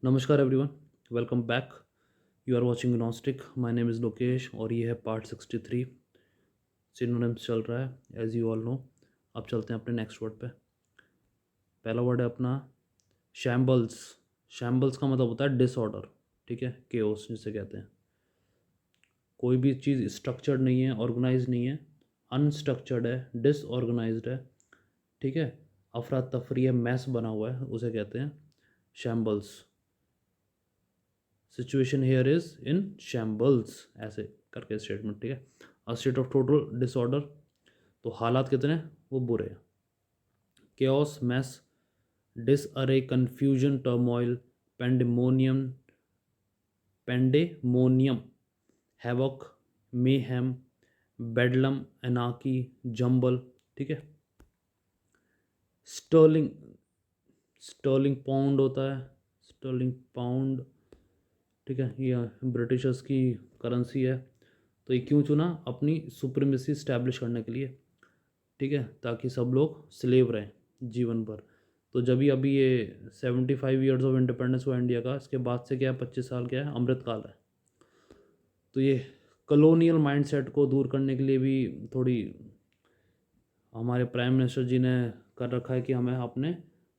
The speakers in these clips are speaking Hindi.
नमस्कार everyone, welcome back. You are watching Gnostic. My name is Lokesh और ये है पार्ट 63। सिनोनिम्स चल रहा है एज यू ऑल नो। अब चलते हैं अपने नेक्स्ट वर्ड पे। पहला वर्ड है अपना शैम्बल्स। शैम्बल्स का मतलब होता है डिसऑर्डर, ठीक है, केओस जिसे कहते हैं। कोई भी चीज़ स्ट्रक्चर्ड नहीं है, ऑर्गेनाइज नहीं है, अनस्ट्रक्चर्ड है, डिसऑर्गेनाइज्ड है, ठीक है, अफरा तफरी है, मैस बना हुआ है, उसे कहते हैं shambles. Situation here is in shambles, ऐसे करके स्टेटमेंट, ठीक है। A state of total disorder, तो हालात कितने हैं, वो बुरे हैं। Chaos, mess, disarray, confusion, turmoil, pandemonium, pandemonium, havoc, mayhem, bedlam, एनाकी, जंबल, ठीक है। स्टर्लिंग, स्टर्लिंग पाउंड होता है, स्टर्लिंग पाउंड, ठीक है, ये ब्रिटिशर्स की करेंसी है। तो ये क्यों चुना? अपनी सुप्रीमेसी स्टैब्लिश करने के लिए, ठीक है, ताकि सब लोग स्लेव रहें जीवन भर। तो जब ही अभी ये 75 ईयर्स ऑफ इंडिपेंडेंस हुआ इंडिया का, इसके बाद से क्या है, 25 साल क्या है, अमृतकाल है। तो ये कॉलोनियल माइंडसेट को दूर करने के लिए भी थोड़ी हमारे प्राइम मिनिस्टर जी ने कर रखा है कि हमें अपने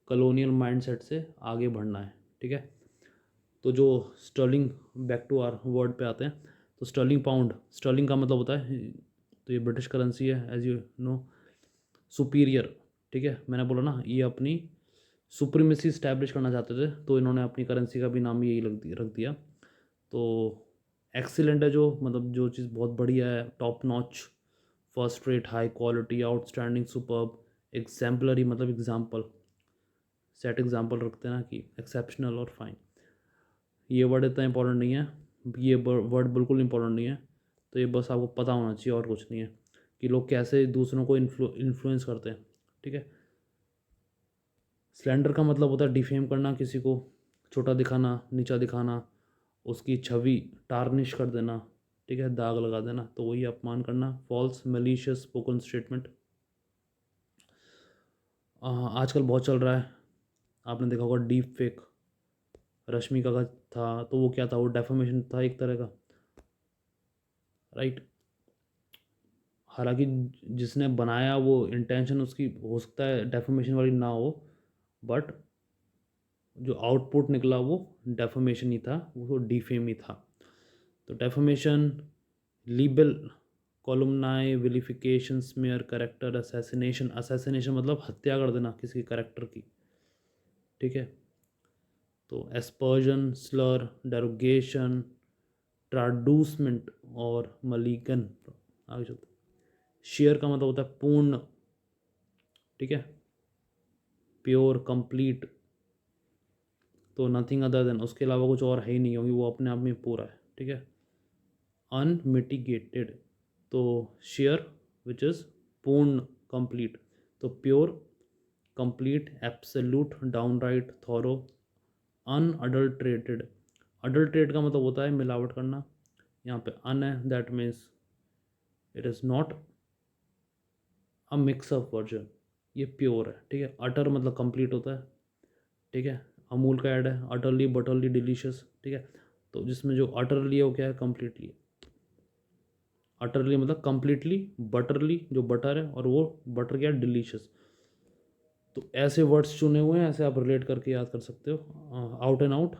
कॉलोनियल माइंडसेट से आगे बढ़ना है, ठीक है। तो जो sterling, back to our word पे आते हैं, तो स्टर्लिंग पाउंड, स्टर्लिंग का मतलब होता है, तो ये ब्रिटिश करेंसी है एज यू नो, सुपीरियर, ठीक है। मैंने बोला ना, ये अपनी सुप्रीमेसी स्टैब्लिश करना चाहते थे, तो इन्होंने अपनी करेंसी का भी नाम यही रख दिया। तो एक्सीलेंट है, जो मतलब जो चीज़ बहुत बढ़िया है, top notch, first rate, high quality, outstanding, superb, exemplary मतलब एग्जाम्पल, सेट एग्जाम्पल रखते हैं ना कि एक्सेप्शनल और फाइन। ये वर्ड इतना इंपॉर्टेंट नहीं है, ये वर्ड बिल्कुल इंपॉर्टेंट नहीं है। तो ये बस आपको पता होना चाहिए और कुछ नहीं है, कि लोग कैसे दूसरों को इन्फ्लुएंस करते हैं, ठीक है। स्लैंडर का मतलब होता है डिफेम करना, किसी को छोटा दिखाना, नीचा दिखाना, उसकी छवि टार्निश कर देना, ठीक है, दाग लगा देना, तो वही अपमान करना। फॉल्स, मेलिशियस स्पोकन स्टेटमेंट, आजकल बहुत चल रहा है, आपने देखा होगा डीप फेक, रश्मिका का था, तो वो क्या था, वो डेफोमेशन था एक तरह का, राइट। हालांकि जिसने बनाया वो इंटेंशन उसकी हो सकता है डेफोमेशन वाली ना हो, बट जो आउटपुट निकला वो डेफोमेशन ही था, वो डिफेम ही था। तो defamation, libel, calumny, vilification, smear, character assassination, assassination मतलब हत्या कर देना किसी करेक्टर की, ठीक है। तो एस्पर्जन, स्लर, डेरोगेशन, ट्राडूसमेंट और मलीगन, आगे चलते। शेयर का मतलब होता है पूर्ण, ठीक है, प्योर, कंप्लीट, तो नथिंग अदर देन, उसके अलावा कुछ और है ही नहीं, क्योंकि वो अपने आप में पूरा है, ठीक है। अनमिटिगेटेड, तो शेयर विच इज़ पूर्ण, कंप्लीट, तो pure, complete, absolute, downright, thorough, unadulterated. Adulterate का मतलब होता है मिलावट करना, यहाँ पे अन है, that means it is not a mix up version, ये प्योर है, ठीक है। अटर मतलब कंप्लीट होता है, ठीक है। अमूल का ऐड है, अटरली बटरली डिलीशियस, ठीक है। तो जिसमें जो अटरली है वो क्या है, कम्प्लीटली। अटरली मतलब कम्प्लीटली, बटरली जो बटर है, और वो बटर क्या है, डिलीशियस। तो ऐसे वर्ड्स चुने हुए हैं, ऐसे आप रिलेट करके याद कर सकते हो। आउट एंड आउट,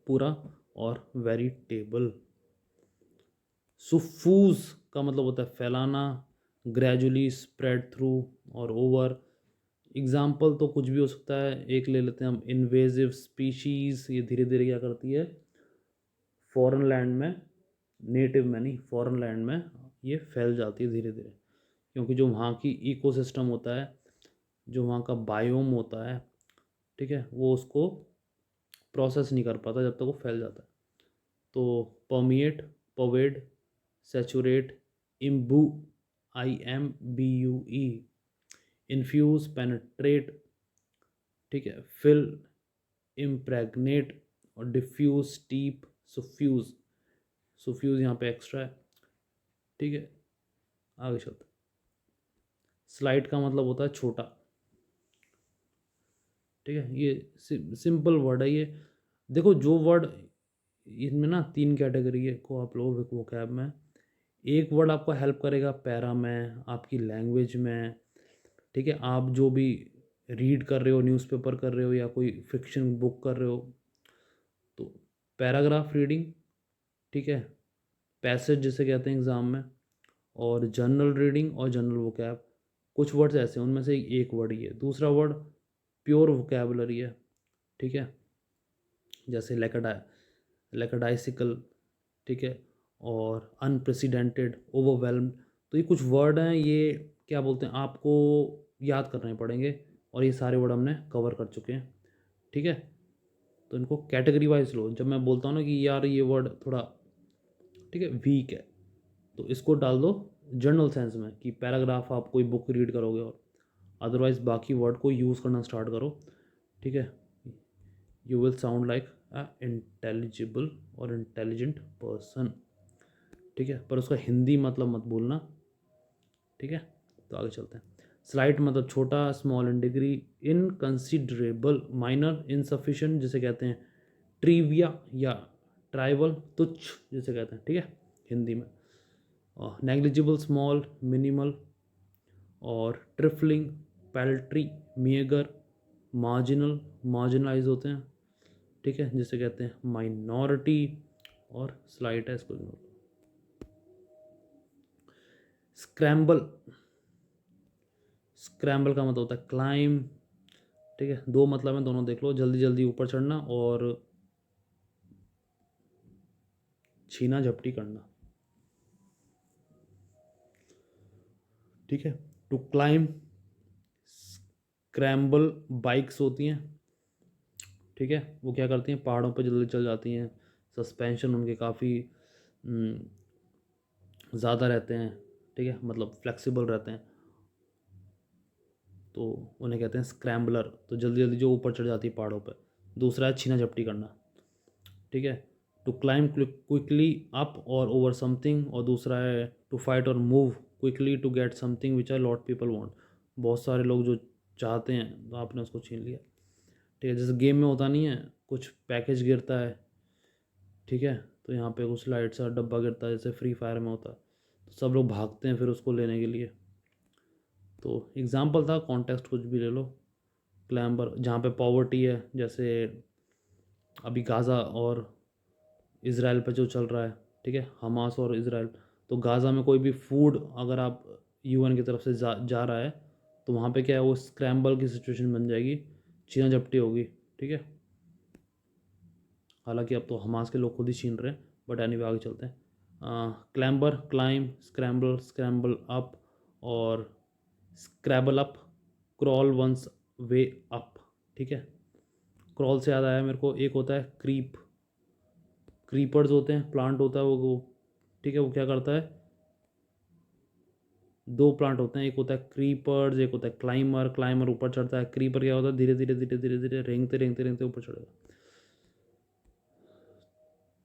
पूरा, और वेरीटेबल। सुफूज का मतलब होता है फैलाना, ग्रेजुअली, स्प्रेड थ्रू, और ओवर। एग्जाम्पल तो कुछ भी हो सकता है, एक ले लेते हैं हम, इन्वेजिव स्पीशीज, ये धीरे धीरे क्या करती है, फॉरेन लैंड में, नेटिव में नहीं, फॉरेन लैंड में ये फैल जाती है धीरे धीरे, क्योंकि जो वहाँ की इकोसिस्टम होता है, जो वहाँ का बायोम होता है, ठीक है, वो उसको प्रोसेस नहीं कर पाता जब तक वो फैल जाता है। तो permeate, pervade, saturate, imbue, IMBUE, infuse, penetrate, ठीक है, फिल, इम्प्रेगनेट, और डिफ्यूज, स्टीप, सुफ्यूज। सुफ्यूज यहाँ पे एक्स्ट्रा है, ठीक है। आगे चलते। स्लाइड का मतलब होता है छोटा, ठीक है। ये सिंपल वर्ड है ये, देखो जो वर्ड इनमें ना 3 कैटेगरी है को आप लो वोकैब में। एक वर्ड आपको हेल्प करेगा पैरा में, आपकी लैंग्वेज में, ठीक है? आप जो भी रीड कर रहे हो, न्यूज़पेपर कर रहे हो या कोई फ़िक्शन बुक कर रहे हो, तो पैराग्राफ रीडिंग, ठीक है? पैसेज जिसे कहते हैं एग्ज़ाम में, और जनरल रीडिंग और जनरल वोकैब। कुछ वर्ड्स ऐसे हैं, उनमें से एक वर्ड ही है। दूसरा वर्ड प्योर वोकैबुलरी है, ठीक है? जैसे लैकडाइसिकल, ठीक है? और अनप्रेसिडेंटेड, ओवरवेल्म्ड। तो ये कुछ वर्ड हैं, ये क्या बोलते हैं, आपको याद करने पड़ेंगे, और ये सारे वर्ड हमने कवर कर चुके हैं, ठीक है? तो इनको कैटेगरी वाइज लो। जब मैं बोलता हूँ ना कि यार ये वर्ड थोड़ा, ठीक है, वीक है, तो इसको डाल दो जनरल सेंस में कि पैराग्राफ आप कोई बुक रीड करोगे, और अदरवाइज बाकी वर्ड को यूज़ करना स्टार्ट करो, ठीक है? You will sound like a intelligible और इंटेलिजेंट पर्सन, ठीक है? पर उसका हिंदी मतलब मत भूलना, ठीक है? तो आगे चलते हैं। स्लाइट मतलब छोटा, small in degree, inconsiderable, minor, insufficient जिसे कहते हैं, ट्रिविया या ट्राइवल, तुच्छ जिसे कहते हैं, ठीक है, हिंदी में। नेग्लिजिबल, स्मॉल, मिनिमल, और ट्रिफलिंग, पैल्ट्री, मिएगर, मार्जिनल, मार्जिनलाइज होते हैं, ठीक है, जिसे कहते हैं माइनॉरिटी, और स्लाइट है, इसको इग्नोर। स्क्रैम्बल, स्क्रैम्बल का मतलब होता है क्लाइम, ठीक है? दो मतलब है, दोनों देख लो, जल्दी जल्दी ऊपर चढ़ना और छीना झपटी करना, ठीक है? टू क्लाइम, स्क्रैम्बल बाइक्स होती हैं, ठीक है? वो क्या करती हैं, पहाड़ों पर जल्दी चल जाती हैं, सस्पेंशन उनके काफ़ी ज़्यादा रहते हैं, ठीक है, मतलब फ्लेक्सिबल रहते हैं, तो उन्हें कहते हैं स्क्रैम्बलर। तो जल्दी जल्दी जो ऊपर चढ़ जाती है पहाड़ों पर। दूसरा है छीना झपटी करना, ठीक है? टू क्लाइम क्विकली अप और ओवर समथिंग, और दूसरा है टू फाइट और move quickly to get something which are lot people want. बहुत सारे लोग जो चाहते हैं, तो आपने उसको छीन लिया, ठीक है? जैसे गेम में होता नहीं है, कुछ पैकेज गिरता है, ठीक है? तो यहाँ पे कुछ लाइट सा डब्बा गिरता है, जैसे फ्री फायर में होता है, तो सब लोग भागते हैं फिर उसको लेने के लिए। तो एग्जाम्पल था, कॉन्टेक्स्ट कुछ भी ले लो। क्लैम्बर जहाँ पे पॉवर्टी है, जैसे अभी गाज़ा और इसराइल पे जो चल रहा है, ठीक है, हमास और इसराइल। तो गाज़ा में कोई भी फूड अगर आप यूएन की तरफ से जा रहा है, तो वहाँ पे क्या है, वो स्क्रैम्बल की सिचुएशन बन जाएगी, छीना झपटी होगी, ठीक है? हालांकि अब तो हमास के लोग खुद ही छीन रहे हैं, बट एनीवे आगे चलते हैं। Clamber, climb, scramble, scramble up, और scrabble up, crawl one's way up, ठीक है? क्रॉल से याद आया मेरे को, एक होता है क्रीप, क्रीपर्स होते हैं, प्लांट होता है वो, ठीक है? वो क्या करता है, दो प्लांट होते हैं, एक होता है क्रीपर्स, एक होता है क्लाइमर। क्लाइमर ऊपर चढ़ता है, क्रीपर क्या होता है, धीरे धीरे धीरे धीरे धीरे रेंगते रेंगते रेंगते ऊपर चढ़ेगा।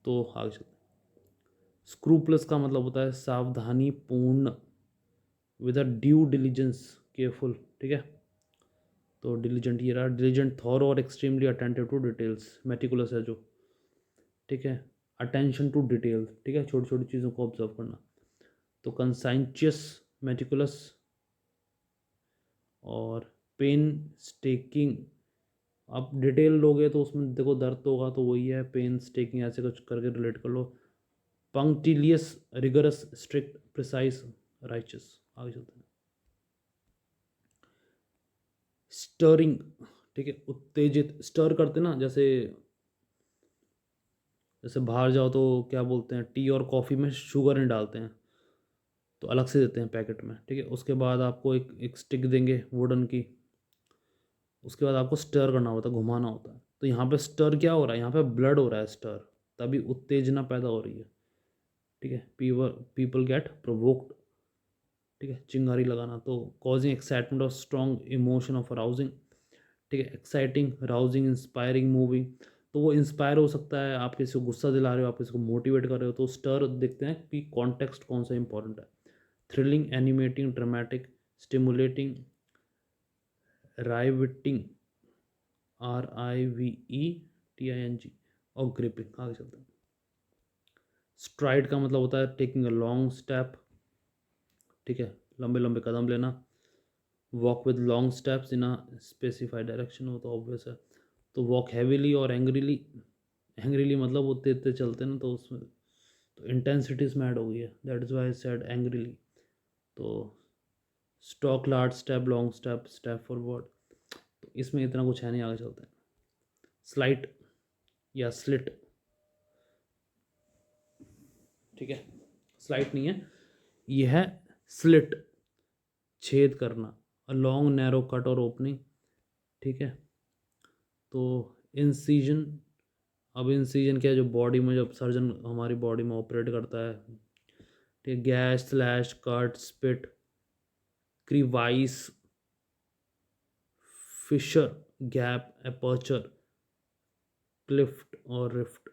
तो आगे चलते हैं। स्क्रूपलस का मतलब होता है सावधानी पूर्ण, with a due diligence, careful, ठीक है? तो डिलीजेंट ये रहा, डिलीजेंट, थॉरो और extremely attentive to details, meticulous है जो, ठीक है? अटेंशन टू डिटेल, ठीक है, छोटी छोटी चीज़ों को ऑब्जर्व करना। तो कंसाइंशियस, मेटिकुलस, और पेन स्टेकिंग। आप डिटेल लोगे तो उसमें देखो दर्द तो होगा, तो वही है पेन स्टेकिंग, ऐसे कुछ करके रिलेट कर लो। पंक्टिलियस, रिगरस, स्ट्रिक्ट, प्रिसाइज, राइचस। आगे चलते हैं। स्टरिंग, ठीक है, उत्तेजित, स्टर करते ना, जैसे जैसे बाहर जाओ तो क्या बोलते हैं, टी और कॉफ़ी में शुगर नहीं डालते हैं, तो अलग से देते हैं पैकेट में, ठीक है? उसके बाद आपको एक एक स्टिक देंगे वुडन की, उसके बाद आपको स्टर करना होता है, घुमाना होता है। तो यहाँ पे स्टर क्या हो रहा है, यहाँ पे ब्लड हो रहा है स्टर, तभी उत्तेजना पैदा हो रही है, ठीक है? पीपल गेट प्रोवोक्ड, ठीक है, चिंगारी लगाना। तो कॉजिंग एक्साइटमेंट और स्ट्रॉन्ग इमोशन ऑफ अराउजिंग, ठीक है, एक्साइटिंग, राउजिंग, इंस्पायरिंग, मूविंग। तो वो इंस्पायर हो सकता है, आप किसी को गुस्सा दिला रहे हो, आप किसी को मोटिवेट कर रहे हो, तो स्टर देखते हैं कि कॉन्टेक्स्ट कौन सा इंपॉर्टेंट है। Thrilling, animating, dramatic, stimulating, riveting, RIVETING, और ग्रिपिंग। आगे चलते हैं। स्ट्राइड का मतलब होता है टेकिंग अ लॉन्ग स्टेप, ठीक है, लंबे लंबे कदम लेना। Walk with long steps in a specified direction, वो तो ऑब्वियस है। तो वॉक हैवीली और एंग्रीली, एंग्रीली मतलब वो तेज तेज चलते हैं ना, तो उसमें तो इंटेंसिटी इसमें ऐड हो गई है, that is why said angrily. तो stalk large step, long step, step forward, तो इसमें इतना कुछ है नहीं। आगे चलते हैं। स्लाइट या स्लिट, ठीक है, स्लाइट नहीं है, ये है स्लिट, छेद करना, अ लॉन्ग नैरो कट और ओपनिंग, ठीक है। तो इंसीजन, अब इंसीजन क्या है, जो बॉडी में जब सर्जन हमारी बॉडी में ऑपरेट करता है, ठीक है, gash, slash, cut, split, crevice, fissure, gap, aperture, cleft और रिफ्ट।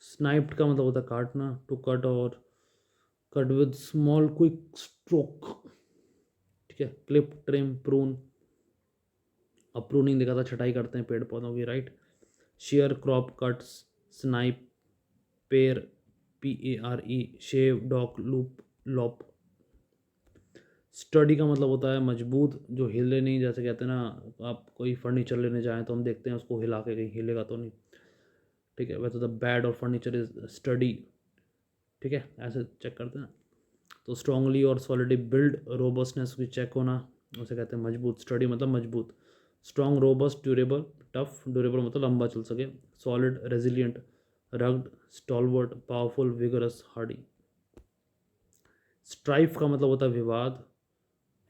स्नाइप्ड का मतलब होता है काटना, टू कट और cut with small quick stroke, ठीक है। क्लिप, ट्रिम, प्रून, अब प्रूनिंग देखा था, छटाई करते हैं पेड़ पौधों की, right. Shear, crop, cuts, snip, pare, PARE, shave, dock, lop, lop. Study का मतलब होता है मजबूत, जो हिले नहीं, जैसे कहते हैं ना, आप कोई फर्नीचर लेने जाएं तो हम देखते हैं उसको हिला के, कहीं हिलेगा तो नहीं, ठीक है। वैसे द बैड और फर्नीचर इज स्टडी, ठीक है, ऐसे चेक करते हैं। तो स्ट्रांगली और सॉलिडली बिल्ड, रोबस्टनेस की चेक होना, उसे कहते हैं मजबूत। स्टडी मतलब मजबूत, strong, robust, durable, tough, durable मतलब लंबा चल सके, solid, resilient, rugged, stalwart, powerful, vigorous, Hardy. Strife का मतलब होता है विवाद,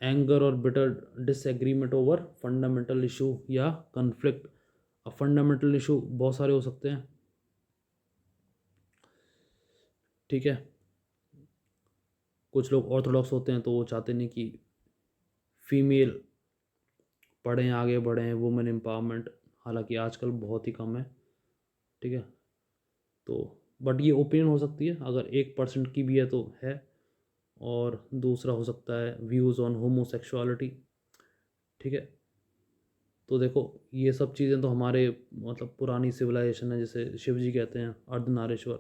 एंगर और bitter disagreement over fundamental issue या कन्फ्लिक्ट। अब फंडामेंटल इशू बहुत सारे हो सकते हैं, ठीक है। कुछ लोग ऑर्थोडॉक्स होते हैं तो वो चाहते नहीं कि फीमेल पढ़ें, आगे बढ़ें, वुमेन एम्पावरमेंट, हालांकि आजकल बहुत ही कम है, ठीक है। तो बट ये ओपिनियन हो सकती है, अगर 1% की भी है तो है। और दूसरा हो सकता है व्यूज़ ऑन होमोसेक्सुअलिटी, ठीक है। तो देखो, ये सब चीज़ें तो हमारे मतलब पुरानी सिविलाइजेशन है, जैसे शिव जी कहते हैं अर्धनारीश्वर।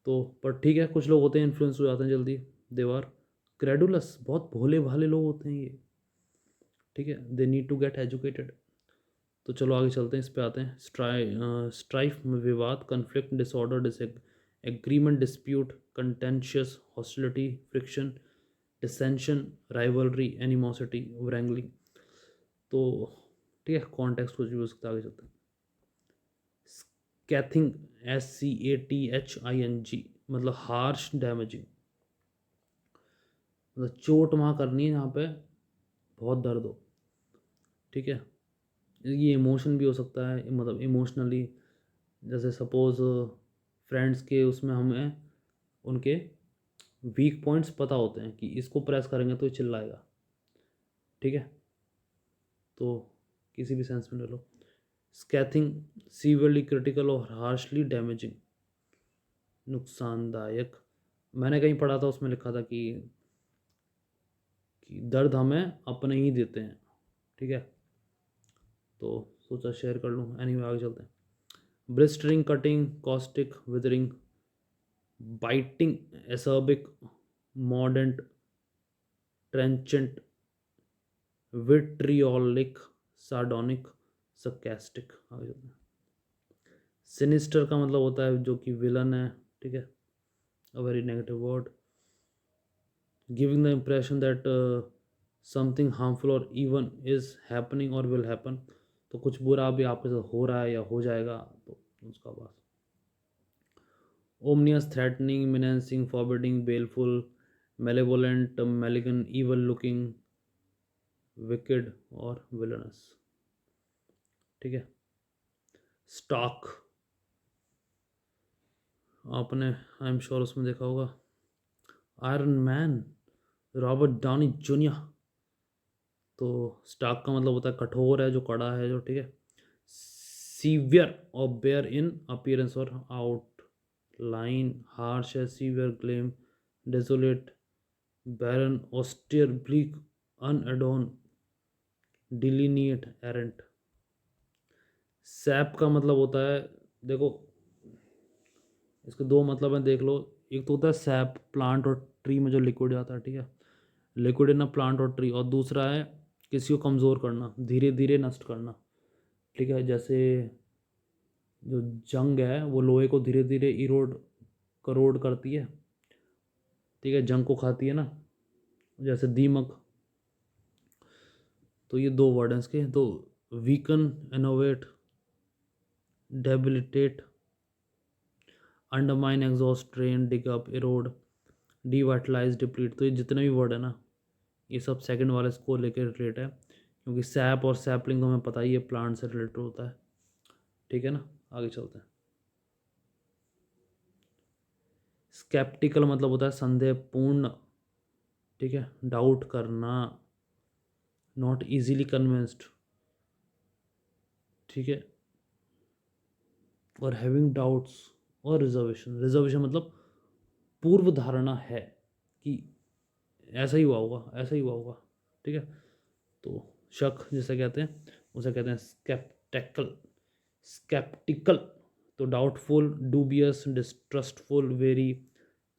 तो पर ठीक है, कुछ लोग होते हैं इन्फ्लुएंस हो जाते हैं जल्दी, देवर क्रेडुलस, बहुत भोले भाले लोग होते हैं ये, ठीक है, they need to get educated. तो चलो आगे चलते हैं, इस पे आते हैं। स्ट्राइफ में विवाद, conflict, disorder, agreement, dispute, contentious, hostility, friction, dissension, rivalry, animosity, wrangling. तो ठीक है, कॉन्टेक्स्ट कुछ भी हो सकता है। आगे चलते हैं। स्कैथिंग, SCATHING मतलब हार्श, डैमेजिंग, मतलब चोट वहाँ करनी है जहाँ पे बहुत दर्द हो, ठीक है। ये इमोशन भी हो सकता है, मतलब इमोशनली, जैसे सपोज फ्रेंड्स के उसमें हमें उनके वीक पॉइंट्स पता होते हैं कि इसको प्रेस करेंगे तो ये चिल्लाएगा, ठीक है। तो किसी भी सेंस में ले लो। स्कैथिंग, सीवियरली क्रिटिकल और हार्शली डैमेजिंग, नुकसानदायक। मैंने कहीं पढ़ा था, उसमें लिखा था कि दर्द हमें अपने ही देते हैं, ठीक है। तो सोचा शेयर कर लूँ, एनीवे आगे चलते हैं। Blistering, cutting, caustic, withering, biting, acerbic, mordant, trenchant, vitriolic, sardonic, sarcastic। आगे चलते हैं। सिनिस्टर का मतलब होता है जो कि विलन है, ठीक है, a very negative word, giving the impression that something harmful और इवन इज हैपनिंग और विल हैपन, तो कुछ बुरा भी आपके साथ हो रहा है या हो जाएगा, तो उसका बस। Ominous, threatening, menacing, forbidding, baleful, malevolent, malign, evil looking, wicked और विलनस, ठीक है। स्टॉक, आपने आई एम श्योर उसमें देखा होगा, iron man, Robert Downey junior. तो स्टॉक का मतलब होता है कठोर है, जो कड़ा है, जो, ठीक है। सीवियर और बेयर इन अपीयरेंस और आउटलाइन, हार्श है, सीवियर, ग्लेम, डेजोलेट, बैरन, ऑस्टियर, ब्लीक, अनएडोन, डिलीनिएट, एरेंट। सैप का मतलब होता है, देखो इसके दो मतलब हैं, देख लो। एक तो होता है सैप, प्लांट और ट्री में जो लिक्विड आता है, ठीक है, लिक्विड इन अ प्लांट और ट्री। और दूसरा है किसी को कमज़ोर करना, धीरे धीरे नष्ट करना, ठीक है। जैसे जो जंग है वो लोहे को धीरे धीरे इरोड करोड करती है, ठीक है, जंग को खाती है ना, जैसे दीमक। तो ये दो वर्ड हैं इसके। तो weaken, enervate, debilitate, undermine, exhaust, drain, dig up, erode, devitalize, deplete. तो ये जितने भी वर्ड है ना, ये सब सेकंड वाले इसको लेकर रिलेट है, क्योंकि सैप और सैपलिंग तो हमें पता ही है प्लांट से रिलेटेड होता है, ठीक है ना। आगे चलते हैं। स्केप्टिकल मतलब होता है संदेहपूर्ण, ठीक है, डाउट करना, नॉट इजीली कन्विंस्ड, ठीक है। और हैविंग डाउट्स और रिजर्वेशन, रिजर्वेशन मतलब पूर्व धारणा है कि ऐसा ही हुआ होगा, ऐसा ही हुआ होगा, ठीक है। तो शक जिसे कहते हैं, उसे कहते हैं स्केप्टिकल। स्केप्टिकल तो doubtful, dubious, distrustful, very,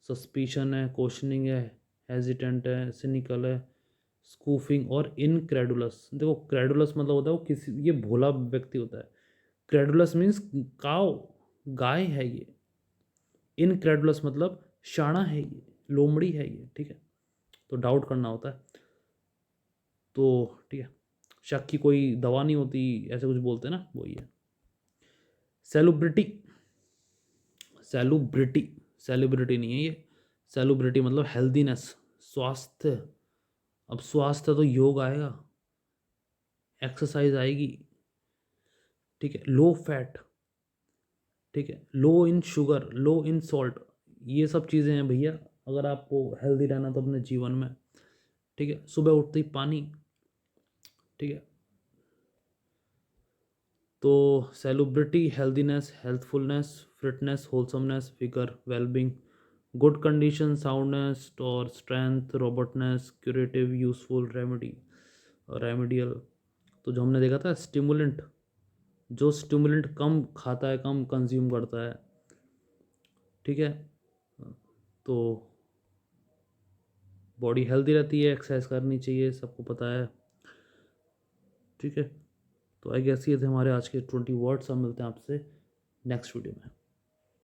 suspicion है, क्वेश्चनिंग है, हेजिटेंट है, सिनिकल है, स्कूफिंग और इनक्रेडुलस। देखो क्रेडुलस मतलब होता है वो किसी, ये भोला व्यक्ति होता है। क्रेडुलस मीन्स काव, गाय है ये। इनक्रेडुलस मतलब शाणा है ये, लोमड़ी है ये, ठीक है। तो डाउट करना होता है, तो ठीक है। शक की कोई दवा नहीं होती, ऐसे कुछ बोलते हैं ना, वही है। सेलिब्रिटी, सेलिब्रिटी, सेलिब्रिटी नहीं है ये। सेलिब्रिटी मतलब हेल्दीनेस, स्वास्थ्य। अब स्वास्थ्य तो योग आएगा, एक्सरसाइज आएगी, ठीक है। लो फैट, ठीक है, लो इन शुगर, लो इन सॉल्ट, ये सब चीज़ें हैं भैया, अगर आपको हेल्दी रहना तो अपने जीवन में, ठीक है। सुबह उठते ही पानी, ठीक है। तो salubrity, healthiness, healthfulness, fitness, wholesomeness, figure, wellbeing, good condition, soundness और strength, robustness, curative, useful, remedy, remedial. तो जो हमने देखा था स्टिमुलेंट, जो स्टिमुलेंट कम खाता है, कम कंज्यूम करता है, ठीक है, तो बॉडी हेल्दी रहती है, एक्सरसाइज करनी चाहिए, सबको पता है, ठीक है। तो आई गेस ये थे हमारे आज के 20 वर्ड्स। हम मिलते हैं आपसे नेक्स्ट वीडियो में।